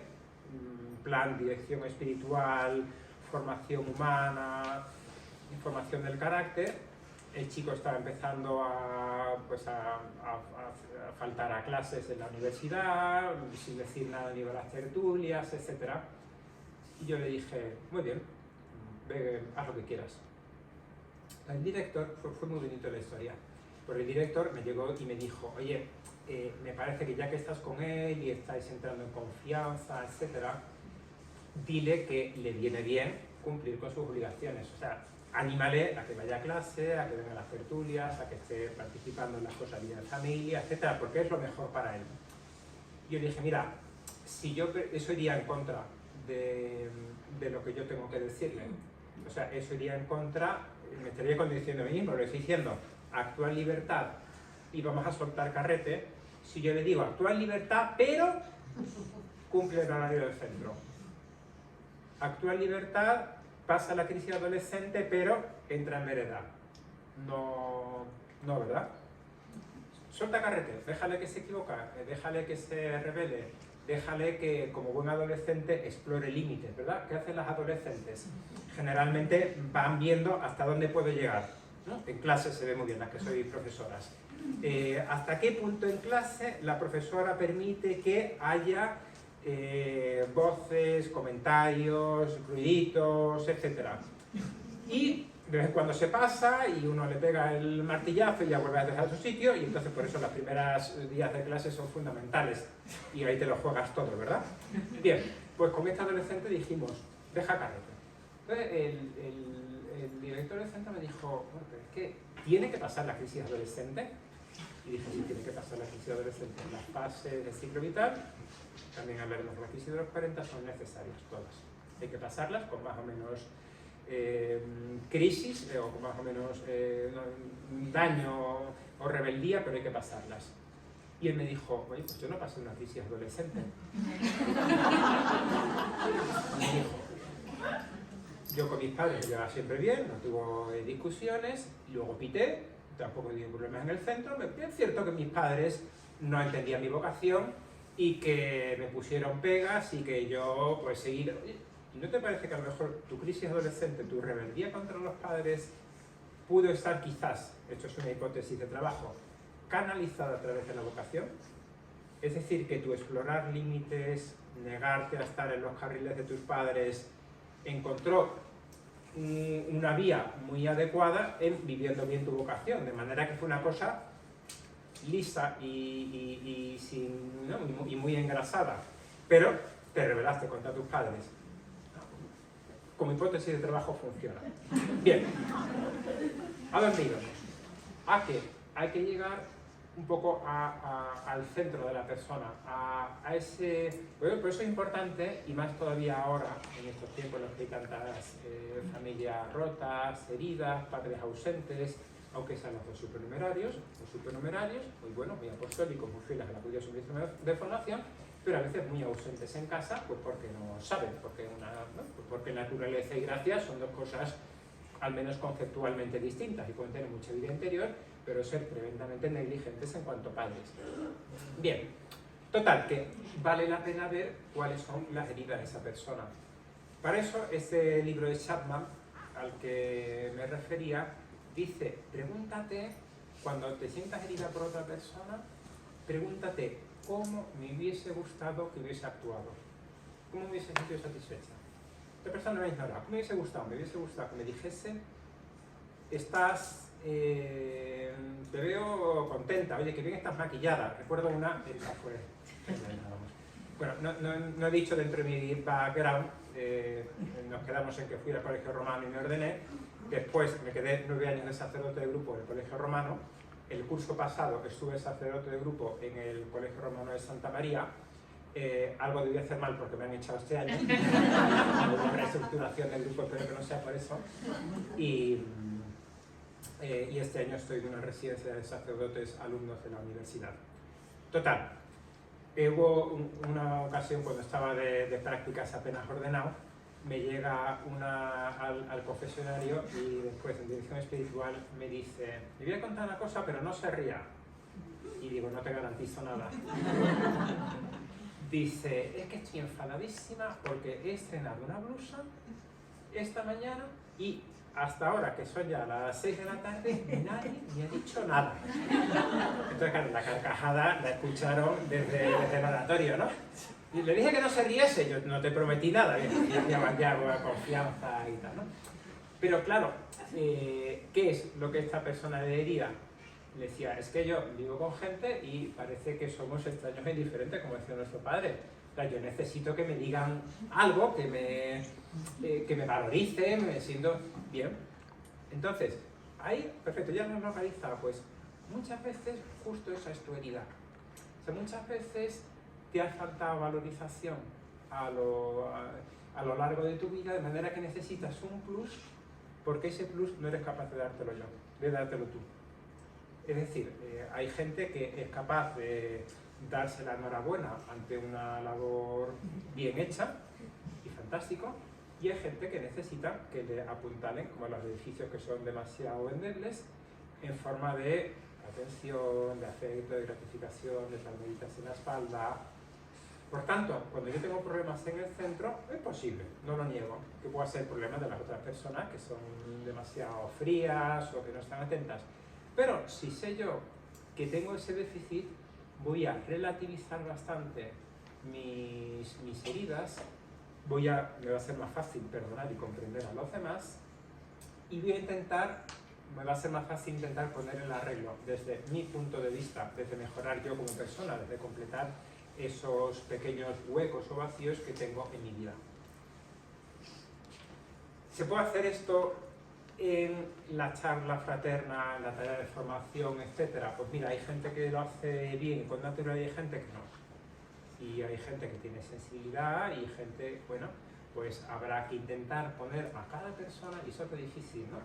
plan, dirección espiritual, formación humana, formación del carácter. El chico estaba empezando a faltar a clases en la universidad, sin decir nada ni de las tertulias, etc. Y yo le dije, muy bien, ve, haz lo que quieras. El director, fue muy bonito la historia, porque el director me llegó y me dijo, oye, me parece que ya que estás con él y estáis entrando en confianza, etc., dile que le viene bien cumplir con sus obligaciones. O sea, anímale a que vaya a clase, a que venga a las tertulias, a que esté participando en las cosas de la familia, etc., porque es lo mejor para él. Yo le dije, mira, si eso iría en contra de lo que yo tengo que decirle. O sea, eso iría en contra, me estaría contradiciendo a mí mismo, lo estoy diciendo, actúa en libertad y vamos a soltar carrete. Si yo le digo, actúa en libertad, pero cumple el horario del centro. Actúa en libertad, pasa la crisis adolescente, pero entra en veredad. No, ¿verdad? Suelta carrete, déjale que se equivoca, déjale que se revele, déjale que como buen adolescente explore límites, ¿verdad? ¿Qué hacen las adolescentes? Generalmente van viendo hasta dónde puede llegar, ¿no? En clase se ve muy bien, las que sois profesoras. ¿Hasta qué punto en clase la profesora permite que haya voces, comentarios, ruiditos, etcétera? Y de vez en cuando se pasa y uno le pega el martillazo y ya vuelve a dejar a su sitio, y entonces por eso las primeras días de clase son fundamentales y ahí te lo juegas todo, ¿verdad? Bien, pues con este adolescente dijimos, deja carrete. Entonces el director del centro me dijo, bueno, pero es que tiene que pasar la crisis adolescente. Y dije, sí, tiene que pasar la crisis adolescente. Las fases del ciclo vital, también hablaremos de la crisis de los 40, son necesarias todas. Hay que pasarlas con más o menos crisis o con más o menos daño o rebeldía, pero hay que pasarlas. Y él me dijo, oye, pues yo no pasé una crisis adolescente. Y me dijo, yo con mis padres me llevaba siempre bien, no tuvo discusiones, luego pité, tampoco tuve problemas en el centro. Es cierto que mis padres no entendían mi vocación y que me pusieron pegas y que yo pues seguí. ¿No te parece que a lo mejor tu crisis adolescente, tu rebeldía contra los padres, pudo estar quizás, esto es una hipótesis de trabajo, canalizada a través de la vocación? Es decir, que tu explorar límites, negarte a estar en los carriles de tus padres, encontró una vía muy adecuada en viviendo bien tu vocación, de manera que fue una cosa lisa y muy engrasada, pero te rebelaste contra tus padres. Como hipótesis de trabajo funciona. Bien, a dónde íbamos. A que hay que llegar un poco al centro de la persona, a ese. Bueno, por eso es importante, y más todavía ahora, en estos tiempos en los que hay tantas familias rotas, heridas, padres ausentes, aunque sean los dos supernumerarios, muy buenos, muy apostólicos, muy fieles a la judía de formación, pero a veces muy ausentes en casa, pues porque no saben, porque naturaleza y gracia son dos cosas al menos conceptualmente distintas y pueden tener mucha vida interior, pero ser tremendamente negligentes en cuanto a padres. Bien, total, que vale la pena ver cuáles son las heridas de esa persona. Para eso, este libro de Chapman, al que me refería, dice, pregúntate, cuando te sientas herida por otra persona, pregúntate cómo me hubiese gustado que hubiese actuado, cómo me hubiese sentido satisfecha. Esta persona me ha ignorado, ¿cómo me hubiese gustado? Me hubiese gustado que me dijese, te veo contenta, oye, que bien estás maquillada. Recuerdo una, bueno, no he dicho dentro de mi background, nos quedamos en que fui al colegio romano y me ordené. Después me quedé 9 años de sacerdote de grupo en el colegio romano. El curso pasado estuve sacerdote de grupo en el colegio romano de Santa María. Algo debí hacer mal porque me han echado este año. Una reestructuración del grupo, espero que no sea por eso. Y este año estoy en una residencia de sacerdotes alumnos de la universidad. Total, Hubo una ocasión cuando estaba de prácticas apenas ordenado, me llega al confesionario y después en dirección espiritual me dice: le voy a contar una cosa, pero no se ría. Y digo: no te garantizo nada. Dice: es que estoy enfadadísima porque he estrenado una blusa esta mañana y hasta ahora, que son ya las 6 de la tarde, nadie me ha dicho nada. Entonces, claro, la carcajada la escucharon desde el oratorio, ¿no? Y le dije que no se riese, yo no te prometí nada, ya confianza y tal, ¿no? Pero claro, ¿qué es lo que esta persona le diría? Le decía: es que yo vivo con gente y parece que somos extraños e indiferentes, como decía nuestro padre. O sea, yo necesito que me digan algo, que me valoricen, me siento bien. Entonces, ahí, perfecto, ya nos localiza, pues muchas veces justo esa es tu herida. O sea, muchas veces te ha faltado valorización a lo largo de tu vida, de manera que necesitas un plus, porque ese plus no eres capaz de dártelo yo, de dártelo tú. Es decir, hay gente que es capaz de darse la enhorabuena ante una labor bien hecha y fantástico, y hay gente que necesita que le apuntalen, como los edificios que son demasiado endebles, en forma de atención, de afecto, de gratificación, de palmaditas en la espalda. Por tanto, cuando yo tengo problemas en el centro, es posible, no lo niego, que pueda ser problema de las otras personas que son demasiado frías o que no están atentas. Pero si sé yo que tengo ese déficit, voy a relativizar bastante mis heridas, me va a ser más fácil perdonar y comprender a los demás, y me va a ser más fácil intentar poner el arreglo desde mi punto de vista, desde mejorar yo como persona, desde completar esos pequeños huecos o vacíos que tengo en mi vida. ¿Se puede hacer esto en la charla fraterna, en la tarea de formación, etcétera? Pues mira, hay gente que lo hace bien con naturalidad y hay gente que no. Y hay gente que tiene sensibilidad y gente, bueno, pues habrá que intentar poner a cada persona, y eso es difícil, ¿no?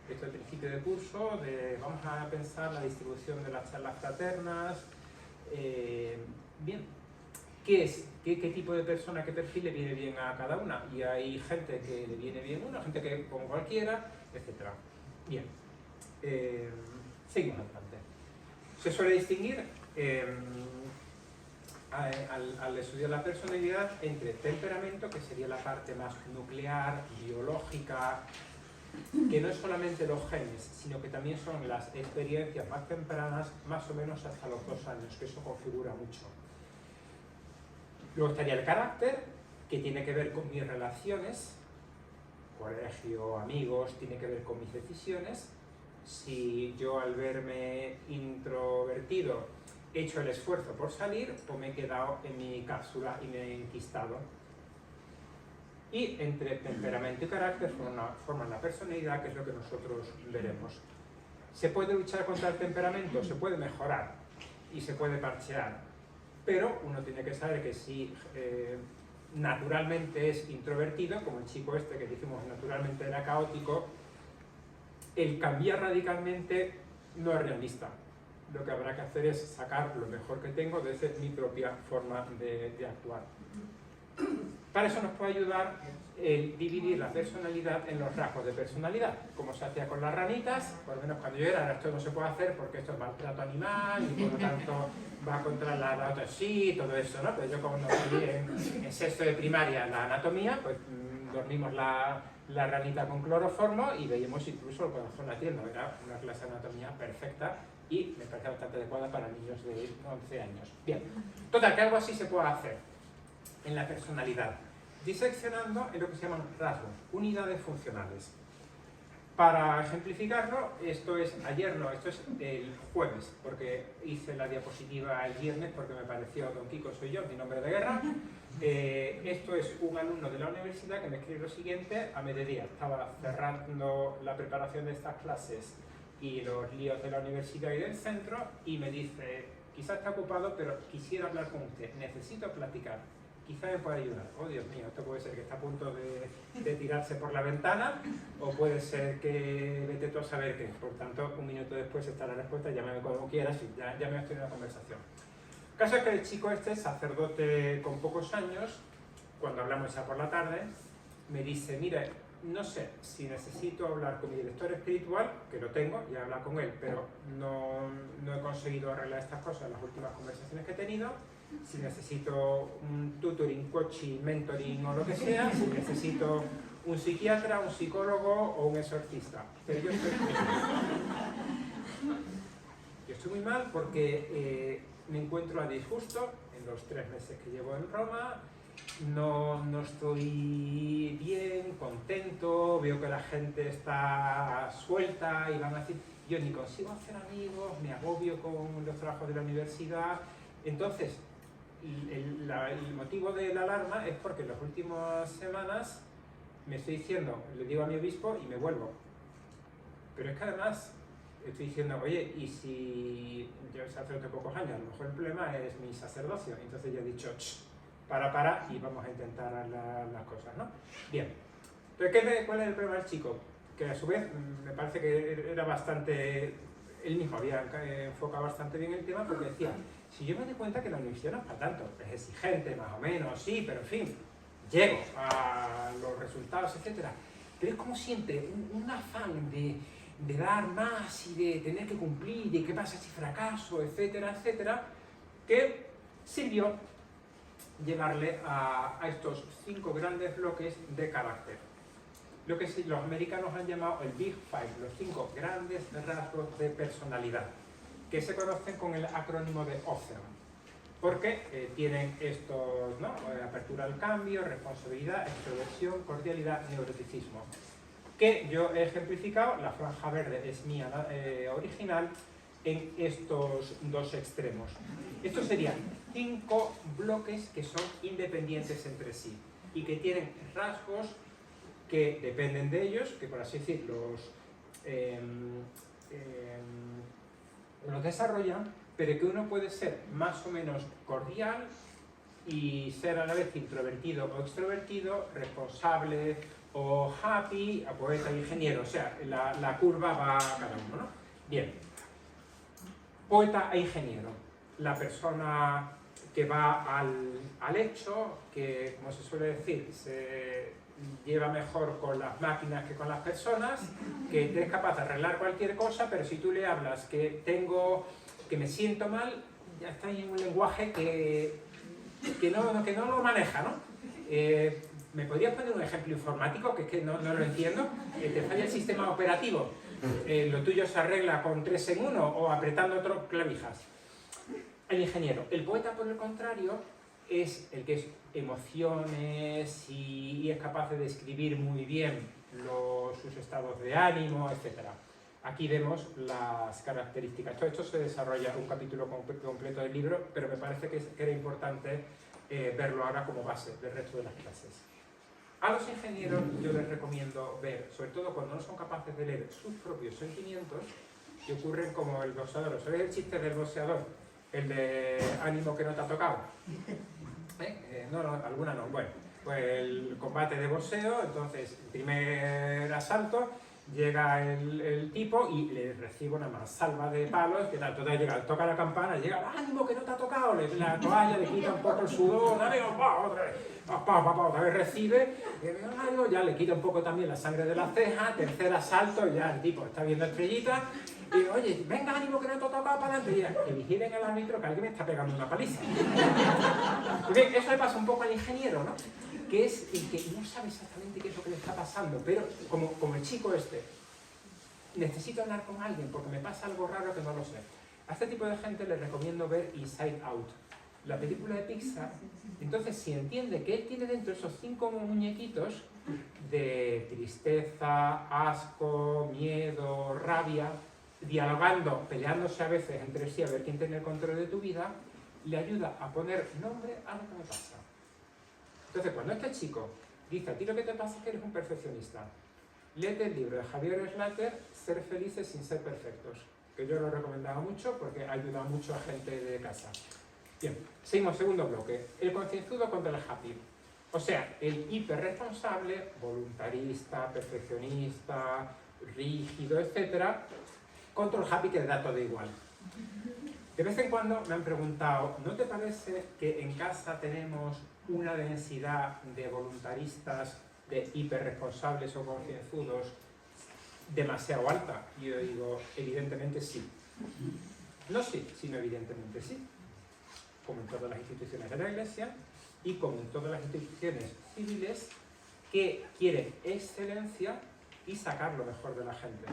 Esto es el principio de curso, vamos a pensar la distribución de las charlas fraternas. Bien, ¿qué tipo de persona, qué perfil le viene bien a cada una? Y hay gente que le viene bien una, gente que como cualquiera, etc. Bien, seguimos adelante. Se suele distinguir al estudiar la personalidad entre temperamento, que sería la parte más nuclear, biológica, que no es solamente los genes, sino que también son las experiencias más tempranas, más o menos hasta los 2 años, que eso configura mucho. Luego estaría el carácter, que tiene que ver con mis relaciones, colegio, amigos, tiene que ver con mis decisiones. Si yo al verme introvertido he hecho el esfuerzo por salir o me he quedado en mi cápsula y me he enquistado. Y entre temperamento y carácter forman la personalidad, que es lo que nosotros veremos. ¿Se puede luchar contra el temperamento? Se puede mejorar y se puede parchear, pero uno tiene que saber que si naturalmente es introvertido, como el chico este que dijimos naturalmente era caótico, el cambiar radicalmente no es realista. Lo que habrá que hacer es sacar lo mejor que tengo desde mi propia forma de actuar. Para eso nos puede ayudar el dividir la personalidad en los rasgos de personalidad, como se hacía con las ranitas, por lo menos cuando yo era. Esto no se puede hacer porque esto es maltrato animal y por lo tanto va contra la autoestima y todo eso, ¿no? Pero yo como no salí en sexto de primaria la anatomía, pues dormimos la ranita con cloroformo y veíamos incluso el corazón latiendo. Era una clase de anatomía perfecta y me parece bastante adecuada para niños de 11 años. Bien, total, que algo así se puede hacer en la personalidad, diseccionando en lo que se llaman rasgos, unidades funcionales. Para ejemplificarlo, esto es el jueves, porque hice la diapositiva el viernes porque me pareció Don Kiko soy yo, mi nombre de guerra. Esto es un alumno de la universidad que me escribe lo siguiente a mediodía. Estaba cerrando la preparación de estas clases y los líos de la universidad y del centro y me dice: quizá está ocupado, pero quisiera hablar con usted, necesito platicar. Quizá me pueda ayudar. Oh, Dios mío, esto puede ser que está a punto de tirarse por la ventana o puede ser que vete tú a saber qué. Por tanto, un minuto después está la respuesta, llámame cuando quieras y ya me has tenido una conversación. caso es que el chico este, sacerdote con pocos años, cuando hablamos ya por la tarde, me dice, mira, no sé si necesito hablar con mi director espiritual, que lo tengo, ya he hablado con él, pero no he conseguido arreglar estas cosas en las últimas conversaciones que he tenido, si necesito un tutoring, coaching, mentoring o lo que sea, si necesito un psiquiatra, un psicólogo o un exorcista. Pero yo estoy muy mal porque me encuentro a disgusto en los 3 meses que llevo en Roma, no estoy bien, contento, veo que la gente está suelta y van a decir, yo ni consigo hacer amigos, me agobio con los trabajos de la universidad. Entonces, el motivo de la alarma es porque en las últimas semanas me estoy diciendo, le digo a mi obispo y me vuelvo. Pero es que además estoy diciendo, oye, y si yo sacerdote pocos años, a lo mejor el problema es mi sacerdocio. Entonces yo he dicho, para, y vamos a intentar las cosas, ¿no? Bien. Entonces, ¿cuál es el problema del chico? Que a su vez me parece que era bastante, él mismo había enfocado bastante bien el tema, porque decía, si yo me doy cuenta que la universidad no es para tanto, es exigente más o menos, sí, pero en fin, llego a los resultados, etcétera. Pero es como siempre un afán de dar más y de tener que cumplir, de qué pasa si fracaso, etcétera, etcétera, que sirvió llevarle a estos 5 grandes bloques de carácter. Lo que los americanos han llamado el Big Five, los 5 grandes rasgos de personalidad, que se conocen con el acrónimo de OCEAN, porque tienen estos, ¿no? Apertura al cambio, responsabilidad, extroversión, cordialidad, neuroticismo, que yo he ejemplificado, la franja verde es mía original, en estos 2 extremos. Estos serían 5 bloques que son independientes entre sí y que tienen rasgos que dependen de ellos, que por así decir los desarrollan, pero que uno puede ser más o menos cordial y ser a la vez introvertido o extrovertido, responsable o happy, a poeta e ingeniero. O sea, la curva va a cada uno, ¿no? Bien. Poeta e ingeniero. La persona que va al hecho, que, como se suele decir, se lleva mejor con las máquinas que con las personas, que es capaz de arreglar cualquier cosa, pero si tú le hablas que me siento mal, ya está en un lenguaje que no lo maneja, ¿no? ¿Me podrías poner un ejemplo informático? Que es que no lo entiendo. ¿Te falla el sistema operativo? ¿Lo tuyo se arregla con 3 en 1 o apretando otras clavijas? El ingeniero. El poeta, por el contrario, es el que es emociones y es capaz de describir muy bien sus estados de ánimo, etc. Aquí vemos las características. Todo esto se desarrolla un capítulo completo del libro, pero me parece que era importante verlo ahora como base del resto de las clases. A los ingenieros yo les recomiendo ver, sobre todo cuando no son capaces de leer sus propios sentimientos, que ocurren como el boxeador. ¿Sabéis el chiste del boxeador? El de ánimo que no te ha tocado. No, alguna no. Bueno, pues el combate de boxeo, entonces, el primer asalto, llega el tipo y le recibe una mansalva de palos, que tal, total, llega, toca la campana, llega, ánimo que no te ha tocado, le la toalla, le quita un poco el sudor, otra vez recibe, ya le quita un poco también la sangre de la ceja, tercer asalto, ya el tipo está viendo estrellitas, y oye, venga, ánimo que no te ha tocado para adelante, y que vigilen al árbitro que alguien me está pegando una paliza. Porque eso le pasa un poco al ingeniero, ¿no? Que es el que no sabe exactamente qué es lo que le está pasando, pero como el chico este, necesito hablar con alguien porque me pasa algo raro que no lo sé. A este tipo de gente les recomiendo ver Inside Out, la película de Pixar. Entonces, si entiende que él tiene dentro esos 5 muñequitos de tristeza, asco, miedo, rabia, dialogando, peleándose a veces entre sí a ver quién tiene el control de tu vida, le ayuda a poner nombre a lo que me pasa. Entonces, cuando este chico dice, a ti lo que te pasa es que eres un perfeccionista, léete el libro de Javier Slater, Ser felices sin ser perfectos, que yo lo recomendaba mucho porque ha ayudado mucho a gente de casa. Bien, seguimos, segundo bloque. El concienzudo contra el happy. O sea, el hiperresponsable, voluntarista, perfeccionista, rígido, etc., contra el happy que le da todo igual. De vez en cuando me han preguntado, ¿no te parece que en casa tenemos una densidad de voluntaristas, de hiperresponsables o concienzudos demasiado alta? Y yo digo, evidentemente sí. No sí, sino evidentemente sí. Como en todas las instituciones de la Iglesia y como en todas las instituciones civiles que quieren excelencia y sacar lo mejor de la gente.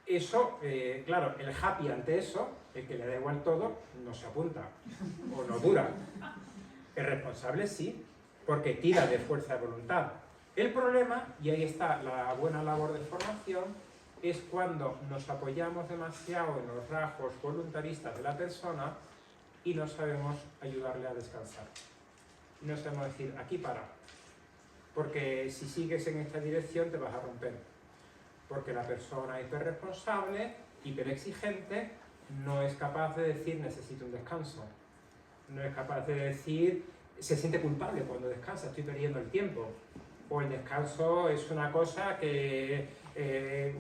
Eso, claro, el happy ante eso, el que le da igual todo, no se apunta o no dura. El responsable sí, porque tira de fuerza de voluntad. El problema, y ahí está la buena labor de formación, es cuando nos apoyamos demasiado en los rasgos voluntaristas de la persona y no sabemos ayudarle a descansar. No sabemos decir, aquí para. Porque si sigues en esta dirección te vas a romper. Porque la persona hiperresponsable, hiperexigente, no es capaz de decir necesito un descanso. No es capaz de decir, se siente culpable cuando descansa, estoy perdiendo el tiempo. O el descanso es una cosa que,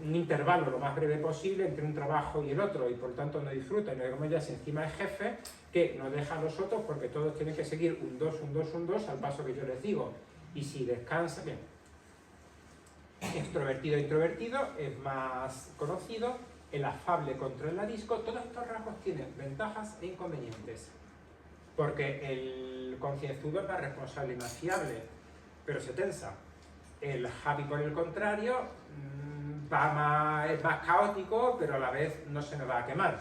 un intervalo lo más breve posible entre un trabajo y el otro, y por tanto no disfruta. Y no digamos ya si encima es jefe, que no deja a los otros porque todos tienen que seguir un 2, un 2, un 2 al paso que yo les digo. Y si descansa, bien. Extrovertido e introvertido es más conocido, el afable contra el arisco. Todos estos rasgos tienen ventajas e inconvenientes. Porque el concienzudo es más responsable y más fiable, pero se tensa. El happy, por el contrario, es más caótico, pero a la vez no se me va a quemar.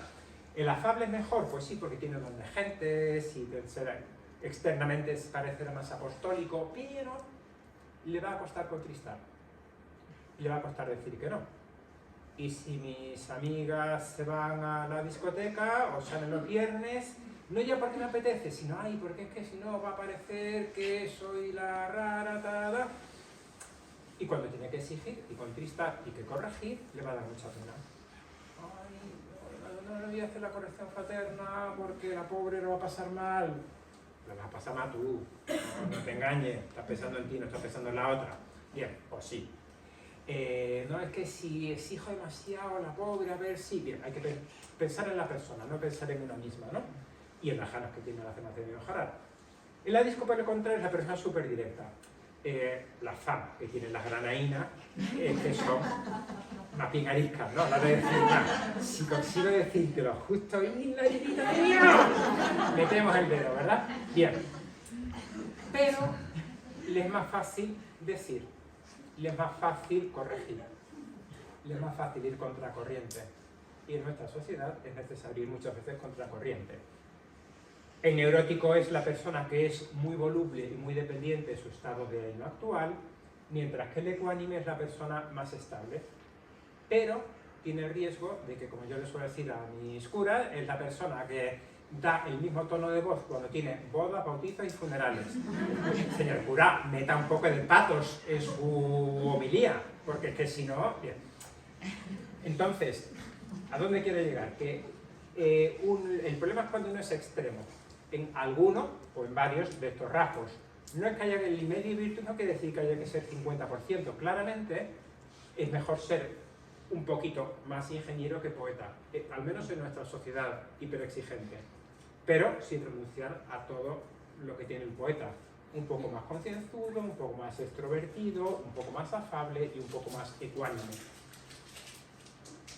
¿El afable es mejor? Pues sí, porque tiene don de gente, sí, externamente parecerá más apostólico, pero le va a costar contristar. Le va a costar decir que no. Y si mis amigas se van a la discoteca o salen los viernes, no ya porque me apetece, sino ay, porque es que si no va a parecer que soy la rara, tada. Y cuando tiene que exigir y contristar y que corregir, le va a dar mucha pena. Ay, no voy a hacer la corrección fraterna porque la pobre lo va a pasar mal. Lo vas a pasar mal tú, no te engañes, estás pensando en ti, no estás pensando en la otra. Bien, pues sí. No es que si exijo demasiado a la pobre, a ver si... Bien, hay que pensar en la persona, no pensar en una misma, ¿no? Y en las ganas que tiene la farmacia de mejorar. En la disco, por el contrario, es la persona súper directa. La FAM, que tiene las granaínas, que son más picariscas, ¿no? La de decir, si consigo decírtelo justo ahí en la herida mía, metemos el dedo, ¿verdad? Bien. Pero le es más fácil decir, le es más fácil corregir, le es más fácil ir contracorriente. Y en nuestra sociedad es necesario ir muchas veces contracorriente. El neurótico es la persona que es muy voluble y muy dependiente de su estado de ánimo actual, mientras que el ecuánime es la persona más estable. Pero tiene el riesgo de que, como yo le suelo decir a mis curas, es la persona que da el mismo tono de voz cuando tiene bodas, bautizos y funerales. Señor cura, meta un poco de patos en su homilía, porque es que si no... Bien. Entonces, ¿a dónde quiero llegar? Que el problema es cuando uno es extremo. En alguno, o en varios de estos rasgos. No es que haya el medio y virtud, no quiere decir que haya que ser 50%. Claramente, es mejor ser un poquito más ingeniero que poeta, al menos en nuestra sociedad hiperexigente, pero sin renunciar a todo lo que tiene el poeta. Un poco más concienzudo, un poco más extrovertido, un poco más afable y un poco más ecuánime.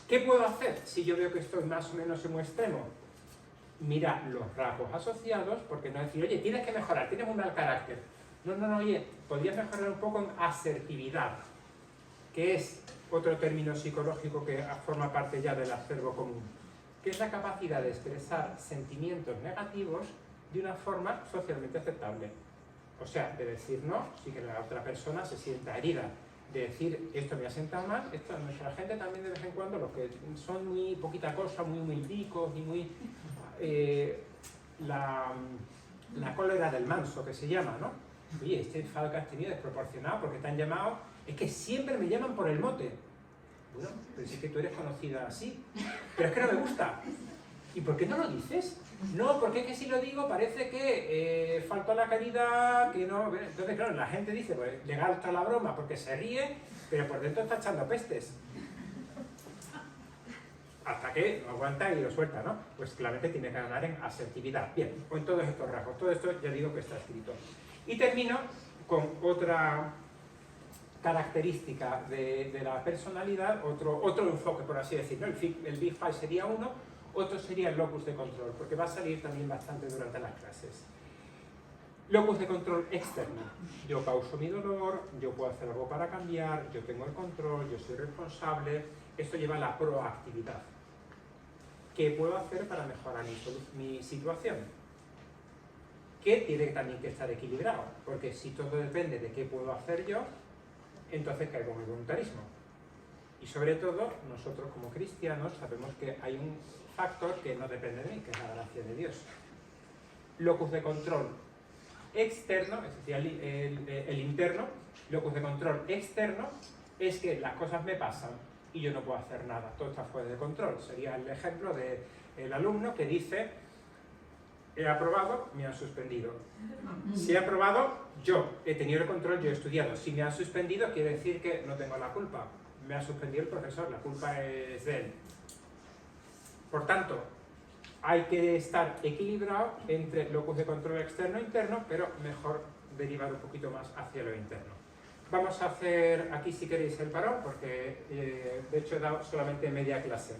¿Qué puedo hacer si yo veo que estoy más o menos en un extremo? Mira los rasgos asociados, porque no decir, oye, tienes que mejorar, tienes un mal carácter. No, oye, podrías mejorar un poco en asertividad, que es otro término psicológico que forma parte ya del acervo común, que es la capacidad de expresar sentimientos negativos de una forma socialmente aceptable. O sea, de decir no, sí que la otra persona se sienta herida, de decir esto me ha sentado mal, esto a nuestra gente también de vez en cuando, los que son muy poquita cosa, muy humildicos y muy... la cólera del manso, que se llama, ¿no? Oye, este enfado que has tenido es desproporcionado porque te han llamado, es que siempre me llaman por el mote. Bueno, pero si es que tú eres conocida así, pero es que no me gusta. ¿Y por qué no lo dices? No, porque es que si lo digo parece que faltó la caridad, que no... Entonces, claro, la gente dice, pues le gasta la broma porque se ríe, pero por dentro está echando pestes. hasta que no aguanta y lo suelta, ¿no? Pues claramente tiene que ganar en asertividad. Bien, o en todos estos rasgos. Todo esto ya digo que está escrito. Y termino con otra característica de la personalidad, otro enfoque, por así decirlo. El Big Five sería uno, otro sería el locus de control, porque va a salir también bastante durante las clases. Locus de control externo. Yo causo mi dolor, yo puedo hacer algo para cambiar, yo tengo el control, yo soy responsable. Esto lleva a la proactividad. ¿Qué puedo hacer para mejorar mi situación? Que tiene también que estar equilibrado, porque si todo depende de qué puedo hacer yo, entonces caigo en el voluntarismo. Y sobre todo, nosotros como cristianos sabemos que hay un factor que no depende de mí, que es la gracia de Dios. Locus de control externo, es decir, el interno. Locus de control externo es que las cosas me pasan y yo no puedo hacer nada, todo está fuera de control. Sería el ejemplo del alumno que dice: he aprobado, me han suspendido. Si he aprobado, yo he tenido el control, yo he estudiado. Si me han suspendido, quiere decir que no tengo la culpa. Me ha suspendido el profesor, la culpa es de él. Por tanto, hay que estar equilibrado entre locus de control externo e interno, pero mejor derivar un poquito más hacia lo interno. Vamos a hacer aquí, si queréis, el parón, porque de hecho he dado solamente media clase.